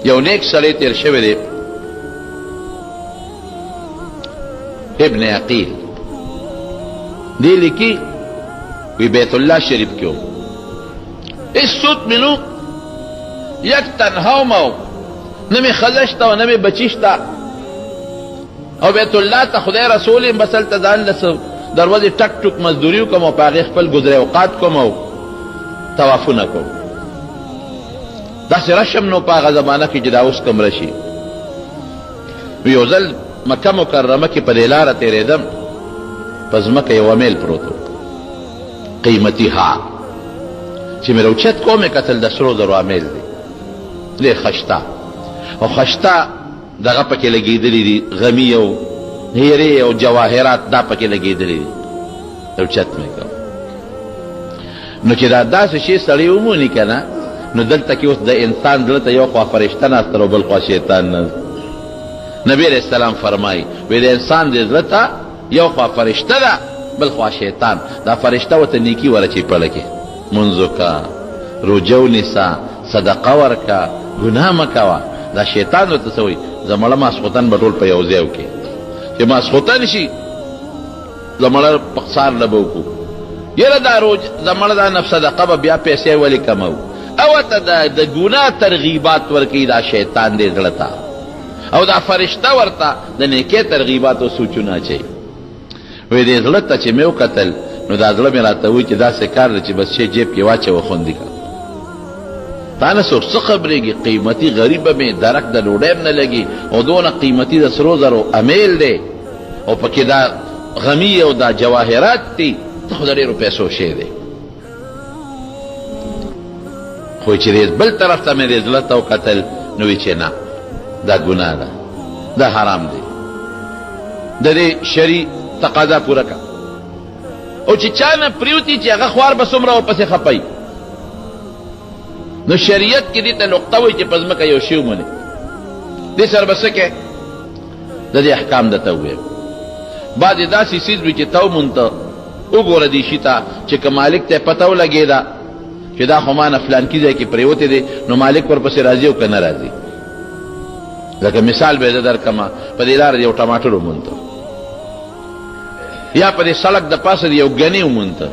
یو نیک سړی تیر شوی دی ابن عقیل دی لیکي وی بیت الله شریف کې هیڅ څوک مې نو یک تنها وم نه مې ښځه شته او نه مې بچي شته او بیت الله ته خدای رسول یم بس هلته ځان له دروازې ټک ټک مزدوري وکړم او په هغې خپل ګذر اوقات کوم او طوافونه کوم داسې رشم نو په هغه زمانه کې چې دا اوس کوم رشي یو ځل مکه مکرمه کې په دې لاره تېرېدم په ځمکه یو امیل پروت و قیمتي ها چې مې راوچت کوم مې کتل د سرو زرو امیل دی ډېر خشته او خشته دغه پکې لګېدلي دي غمي او هیرې او جواهرات دا پکې لګېدلي دي راوچت مې کړ نو چې دا داسې شی سړی وموني که نه نو دلته کې اوس د انسان زړه ته یو خوا فرشته ناسته او بل خوا شیطان ناست نبی علیہ السلام فرمایي وی د انسان د زړه ته یو خوا فرشته ده بل خوا شیطان دا فرشته ورته نیکي ورچې پړه کې منځ وکړه روژه ونیسه صدقه ورکړه ګناه مه کوه دا شیطان ورته څه وایي زمړه ماسخوتن به ټول په یو ځای وکړي چې ماسخوتن شي زمړه په سار نه به وکړو یاره دا زمړه دا نفس صدقه به بیا پیسې ولې کمو او ته د ګناه ترغیبات ورکوي دا شیطان دې زړه ته او دا فرشته ورته د نیکۍ ترغیبات او سوچونه اچوي وی دې زړه ته چې مې وکتل نو دا زړه مې راته وایي چې داسې کار دی چې بس شی جیب کې واچوه خوندي کړه تا نه څوک څه خبرېږي قیمتي غریبه مې درک د ډوډۍ هم نه لګي او دونه قیمتي د سرو زرو امیل دی او پکې دا غمی او دا جواهرات دي ته خو د ډېرو پیسو شی دی خو چې بل طرف ته مې دې زړه ته وکتل نو وی چې نه دا ګناه ده دا حرام دی د دې شرعي تقاضا پوره کړه او چې چا نه پریوتي چې هغه خوار به څومره ورپسې خپوي نو شریعت کې دې ته نقطه وایي چې په ځمکه یو شی ومنې دې سره به څه کوې د دې احکام درته وویم بعضې داسې څیز وي چې ته ومونته وګوره دې شي ته چې که مالک ته پته ولګېده چې دا خو ما نه فلانکي ځای کې پرېوتی دی نو مالک ورپسې راځي او که نه راځي لکه مثال به زه درکړمه په دې لاره یو ټماټر ومونته یا په دې سړک د پاسه د یو ګنې ومونته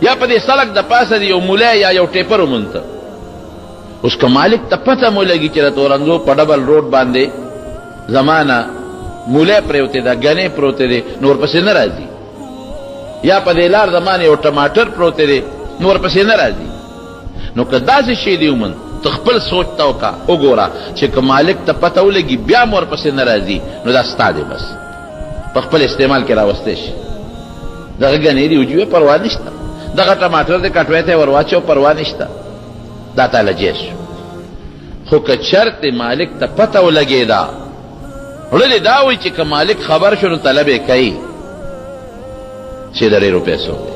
یا په دې سړک د پاسه د یو مولی یا یو ټیپر ومونته اوس که مالک ته پته مو لګي چې د تورنځو په ډبل روډ باندې زمانه مولی پرېوتی ده ګنې پروتې دی نو ورپسې نه راځي یا په دې لار زمانه یو ټماټر پروتې دی نو ورپسې نه راځي نو که داسې شی دی ومن ته خپل سوچ ته وکړه وګوره چې که مالک ته پته ولګي بیا م ورپسې نه راځي نو دا ستا دی بس په خپل استعمال کې راوستی شي دغه ګنې دي وجوې پروا نشته دغه ټماټر د کټوۍ ته یې ورواچو پروا نشته دا تاله جیز شو خو که چرتې مالک ته پته ولګېده وړلې دا وایي چې که مالک خبر شو نو طلب یې کوي چې د ډېرو پیسو دی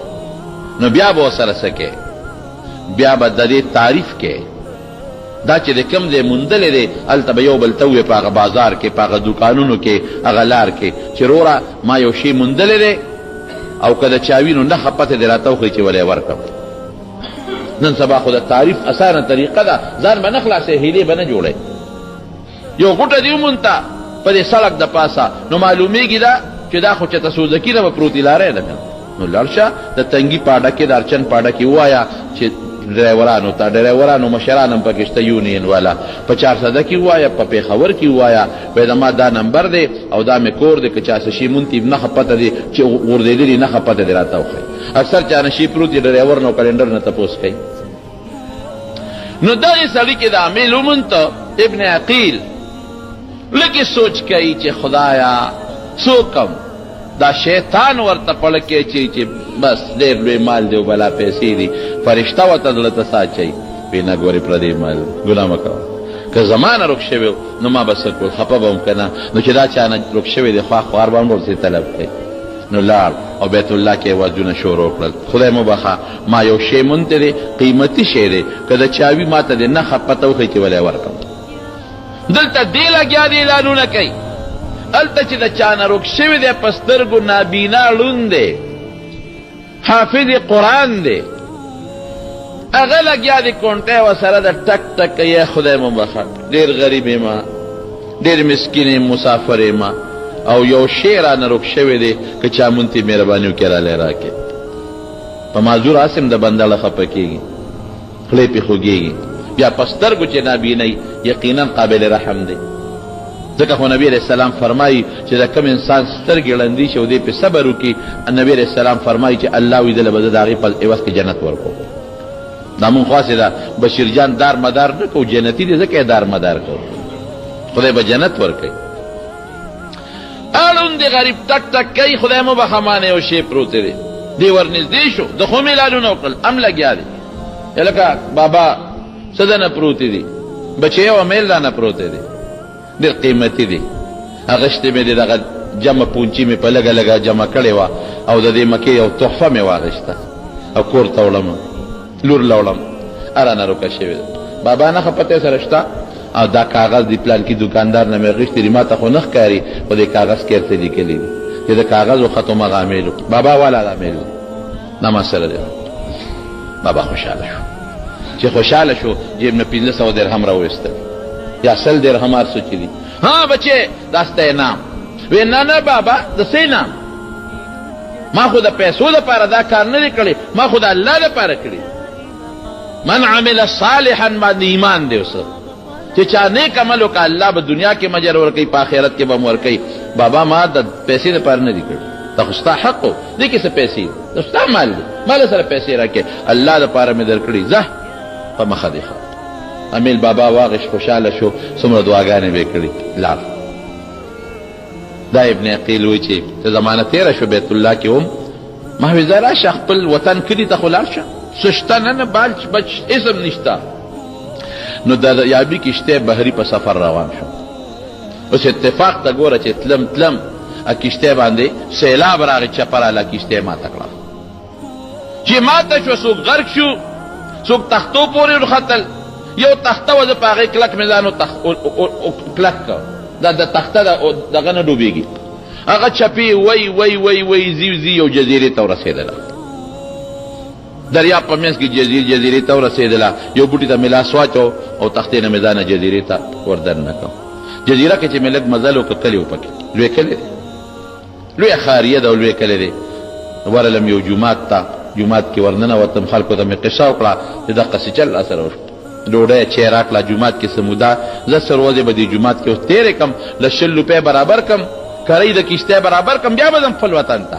نو بیا به ورسره څه کوې بیا به د دې تعریف کوې دا چې د کوم ځای موندلی دی هلته به یو بل ته ووایې په هغه بازار کې په هغه دوکانونو کې هغه لار کې چې روره ما یو شی موندلی دی او که د چا وي نو نښه پته دې راته وښیي چې ولې یې ورکړم نن سبا خو د تعریف اسانه طریقه ده ځان به نه خلاصې هیلې به نه جوړی یو غوټه دې ومونته په دې سړک د پاسه نو معلومیږي دا چې دا خو چېته سوزکي نه به پروتي لاره ده که نو لاړ شه د تنګي پاډه کې د ارچن پاډه کې ووایه چې ډرایورانو ته ډرایورانو مشران هم پکې شته یونین والا په 400 کې ووایه په پېښور کې ووایه وایي زما دا نمبر دی او دا مې کور دی که چا څه شي مونتي نښه پته دی چې غورځېدلي نښه پته دی راته وښیي اکثر چا نشي پروت دی ډرایور نو کلنډر نه تپوس کوي نو دغې سړي کې د امیل ومونته ابن عقیل لږې سوچ کوي چې خدایا څوکم دا شیطان ورته پړه کې چې بس ډېر لوی مال دی او بلا پیسې دي فرشته ورته زړه ته څه اچوي وایي نه ګورې پردی مال ګناه مه کوه که زما نه روک شوی نو ما به څه کول خفه به هم که نه نو چې دا چا نه روک شوی دی خوا خوار به هم ورپسې طلب کوي نو لاړ او بیت الله کې وعدونه شروع کړل خدای مو بخښه ما یو شی مونتی دی قیمتي شی دی که د چا وي ما ته دې نښه پته وښیي چې ولې یې ورکړم دلته دې لګیا دي اعلانونه کوي هلته چې د چا نه روک شوی دی په سترګو نابینا ړوند دی حافظ قرآن دی هغه لګیا دی کونټۍ ورسره د ټک ټک یا خدای مو بخښه ډېر غریب یم ډېر مسکین یم مسافر یم او یو شی رانه روک شوی دی که چا مونږ ته مهرباني وکړي رالی راکړي په معذور اسم د بنده له خفه کېږي خولې پې خوږېږي بیا په سترګو چې نابینی یقینا قابل رحم دی ځکه خو نبی علیہ السلام فرمایي چې د کوم انسان سترګې ړندې شي او دی پې صبر وکړي نبی علیہ السلام فرمایي چې الله وی دله به زه د هغې په عوض کې جنت ورکوم دا مونږ خاصې ده بشیر جان دار مدار نه کوو جنتي دی ځکه یې دار مدار کوو خدای به جنت ورکوي اړوند دی غریب ټک ټک کوي خدای مو بخښه مانه یو شی پروت دی دی ورنږدې شو د خو میلادونه وکړل ام لګیا دی لکه بابا څه دنه پروتې دي بچی او میل دانه پروتې دي ډېر قیمتي دي اغشتې مې د دغه جمع پونچي مې په لږه لږه جمع کړې وه او د دې مکې یو تحفه مې واغېسته او کور ته وړم لور له وړم ارانه روکه شوې ده بابا نه خپته سره شته او دا کاغذ دی پلان کې دکاندار نه مې اغېښتې دي ما ته خو نه ښکاري خو دې کاغذ کې ورته لیکلي دي چې د کاغذ خط هغه امیل بابا والا د امیل دا مسله ده بابا خوشحاله شو چې خوشحاله شو جیب نه 1500 درهم راویستل یا 100 درهم هر څه چې دي ها بچې دا ستا انعام وی نه نه بابا د څه انعام ما خو د پیسو دپاره دا کار نه دی کړی ما خو د الله دپاره کړی من عمل صالحا باندې ایمان دی اوس چې چا نیک عمل وکړه الله به دنیا کې مجر ورکوي په آخرت کې به هم ورکوي بابا ما د پیسې دپاره نه دی کړی دا خو ستا حق و دې کې څه پیسې دا ستا مال دی مال سره پیسې راکړې الله دپاره مې در کړي ځه په مخه دی امیل بابا واغش خوشحاله شو څومره دعاګانې به یې کړي لاړ دا ابن عقیل وایي چې زمانه تېره شو بیت الله کې هم ما وی ځه راشه خپل وطن کلي ته خو لاړ شه څه شته نه بالچ بچ اسم نشته نو د یابي کشتۍ بحري په سفر روان شو اوس اتفاق ته ګوره چې تلم کشتۍ باندې سیلاب راغی چپه راله کشتۍ ماته کړه چې ماته شوه څوک غرق شو څوک تختو پورې وختل یو تخته وه زه په هغې کلک مې ځان کلک کړ دا د تخته دغه نه ډوبېږي هغه چپې وی وی وی وی زی یو جزیرې ته ورسېدله دریاب په منځ کې جزیرې ته ورسېدله یو بوټي ته مې لاس واچو او تختې نه مې ځانه جزیرې ته وردننه کړم جزیره کې چې مې لږ مزل وکړه کلي و پکې لوی کلی دی لویه ښاریه ده او لوی کلی دی ورلم یو جومات ته جومات کې ورننوتم خلکو ته مې قصه وکړه چې دقسې چل راسره وشو ډوډۍ چای راکړه جومات کې څه موده زه څه ورځې به دې جومات کې اوس تېرې کړم له 100 روپۍ برابر کړم کرۍ د کشتۍ برابر کړم بیا به ځم خپل وطن ته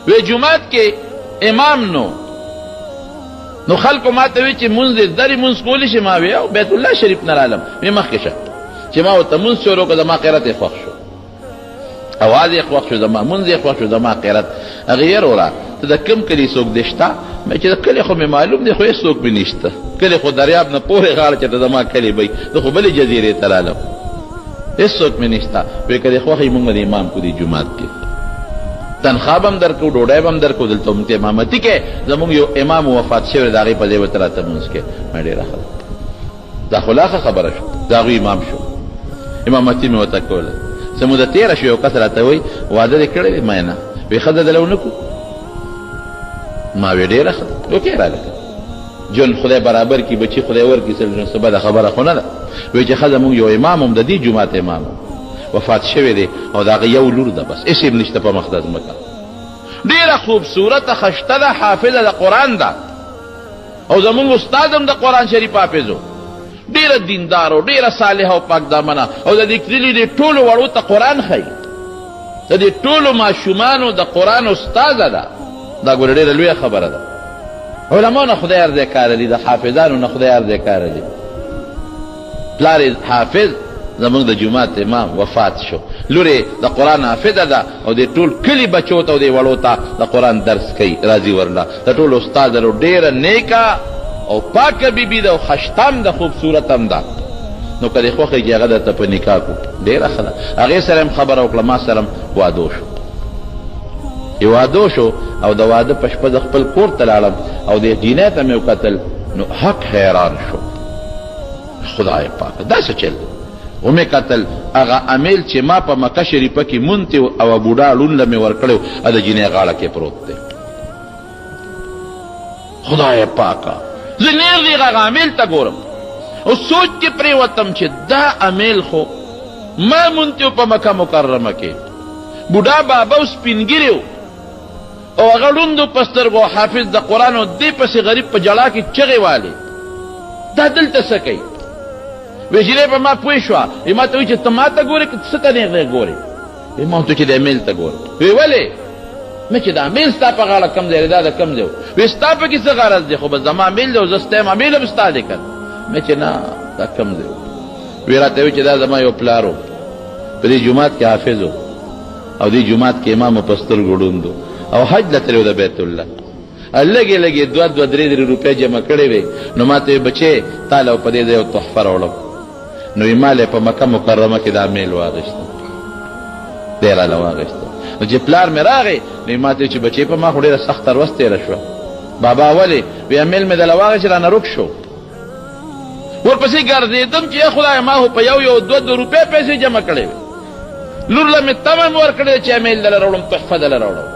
وی جومات کې امام نو خلکو ما ته وی چې مونځ دې درې مونځ کولی شي ما وی او بیت الله شریف نه رالم وی مخکې شه چې ما ورته مونځ شروع کړه زما قیرت یې خوښ شو اواز یې خوښ شو زما مونځ یې خوښ شو زما قیرت هغې یې وروړه ته د کوم کلي څوک دې شته چې د کلي خو مې معلوم دی خو هېڅ څوک مې نشته کلي خو دریاب نه پورې غاړه چې ته زما کلي بی زه خو بلې جزیرې ته رالم هېڅ څوک مې نشته وی که دې خوښ یې مونږ د امام کو دې جومات کې تنخواه به هم در کړو ډوډۍ به هم در کړو دلته مونږ ته امامتي کې زمونږ یو امام وفات شوی د هغې په ځای به ته راته مونځ کې ما ډېره ښه دا خو لا ښه خبره شو د هغوی امام شو امامتي مې ورته کوله څه موده تېره شو یو کس راته وایي واده دې کړی دی ما نه وی ښځه دله ونه کړو ما وی ډېره ښه وکې رالکه جون خدای برابر کی بچی خدای ورکړي څه بده خبره خو نه ده وایي چې ښځه مونږ یو امام هم د دې جومات امام وفات شوی دی او د هغه یو لور ده بس هېڅ هم نشته په مخ د ځمکه ډېره خوبصورته خشته ده حافظه د قرآن ده او زمونږ استاد هم د قرآن شریف حافظ و ډېره دیندار او ډېره صالحه او پاک دامنه او د دې کلي دې ټولو وړو ته قرآن ښایي د دې ټولو ماشومانو د قرآن استاده ده دا ګوره ډېره لویه خبره ده علماو نه خدای هر ځای کاره دي د حافظانو نه خدای هر ځای کاره دي پلار حافظ زمونږ د جومات امام وفات شو لور د قرآن حافظه ده او د ټول کلي بچو ته او د وړو ته د قرآن درس کوي راځي ورله د ټول استاد ده ډېره نیکه او پاکه بیبي ده او خشتم ده خوبصورت هم ده نو که دې خوښې چې هغه درته په نکاح کړو ډېره ښه ده هغې سره هم خبره وکړه ما سره هم واده شو چې واده شو او د واده په شپه د خپل کور ته لاړم او د جینۍ ته مې وکتل نو حق حیران شو خدای پاکه دا څه چل ومې کتل هغه امیل چې ما په مکه شریفه کې مونتی او بوډا لون له مې ورکړی و د جینۍ غاړه کې پروت دی خدای پاکا زه نیر دی غا امیل تا ګورم او سوچ کې پریوتم چې دا امیل خو ما مونتیو په مکه مکرمه کې بوډا بابا او سپینګیریو او هغه ړوندو په سترګو حافظ د قرآن او دې پسې غریب په جړا کې چغې والې دا دلته څه کوي وی جیرې په ما پوه شوه وی ما ته وایي چې ته ما ته ګورې که څه ته نه ګورې وی ما ورته چې د امیل ته ګورې وی ولې مې چې دا امیل ستا په غاړه کم دی دا د کم دی وی ستا پکې څه غرض دی خو به زما امیل دی او زه ستایم امیل هم ستا دی که مې چې نه دا کم دی وی راته وی چې دا زما یو پلار و په دې جومات کې حافظ و او دې جومات کې امام و په سترګو ړوند و او حج له تللی و د بیت الله لږې لږې 2-3 روپۍ جمع کړې وې نو ما ته بچې تا له په دې ځای یو تحفه راوړم نو یې ما له په مکه مکرمه کې دا میل واغېسته دی راله واغېسته نو چې پلار مې راغی نو یې ما ته چې بچې په ما خو ډېره سخته ورځ تېره شوه بابا ولې وی میل مې دله واغېست چې رانه روک شو ورپسې ګرځېدم چې یا خدای ما خو په یو 2 روپۍ پیسې جمع کړې وې لور له مې تمه مې ورکړې چې میل دله راوړم تحفه دله راوړم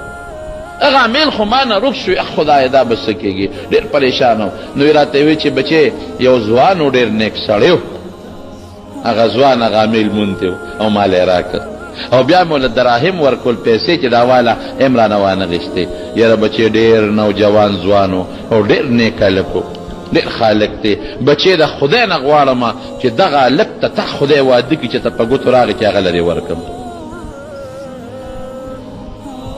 هغه امیل خو ما نه روک شو خدای دا به څه کېږي ډېر پریشان و نو یې راته وی چې بچې یو ځوان و ډېر نیک سړی و هغه ځوان هغه امیل مونتی و او ما له یې راکړ او بیا مو له دراهم ورکول پیسې چې دا واله هم رانه وانغېستې یاره بچې ډېر نوجوان ځوان و او ډېر نیک هلک و ډېر خالق دی بچې د خدای نه غواړم چې دغه هلک ته خدای واده کړي چې ته په ګوتو راغې چې هغه لرې ورکړم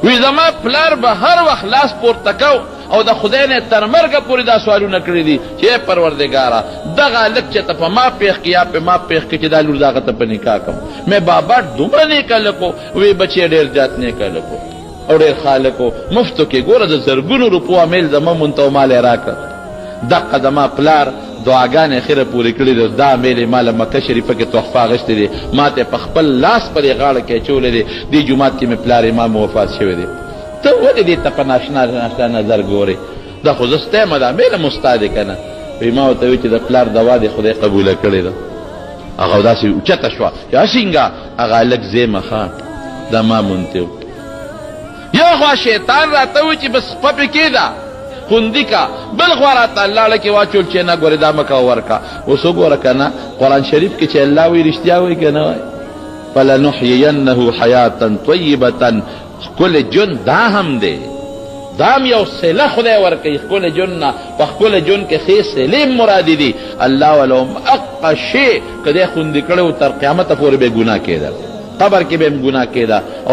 وی زما پلار به هر وخت لاس پورته کو او د خدای نه تر مرګه پورې دا سوالونه کړي دي چې پروردګاره دغه هلک چې ته په ما پېښ کړي یا په ما پېښ کړي چې دا لور دغه ته په نکاح کړم مې بابا دومره نیک هلک و وی بچې ډېر زیات نیک هلک و او ډېر خالق و مفتو کې ګوره د زرګونو روپو امیل زما مونته و ما له یې راکړه دقه زما پلار دعاګانې خیره پورې کړي دي دا میل یې ما له مکه شریفه کې تحفه اخیستې دي ما ته په خپل لاس پر یې غاړه کې اچولی دی دې جومات کې مې پلار امام وفات شوی دی ته ولې دې ته په ناشنا نظر ګورې دا خو زه ستایم دا میله مو ستا دی که نه وی ما ورته وی چې د پلار دوا دې خدای قبوله کړې ده هغه داسې اوچته شوه چې هسینګه هغه هلک زیمه ښه دا ما مونتی و یو خوا شیطان راته وی چې بس پپې کېده خوندی کا بل خوا راته الله لکې واچول چې نه ګورې دا مکه ورکه اوس وګوره که نه قرآن شریف کې چې الله وی رښتیا وایي که نه وایي فلنحیینه حیاتا طیبة ښکلی ژوند دا هم دی دا هم یو صله خدای ورکوي ښکلی ژوند نه په ښکلی ژوند کې ښې صلې مرادې دي الله والا هم حقه شی که دی خوندي کړی و تر قیامته پورې به یې ګناه کېده قبر کې به هم ګناه کېده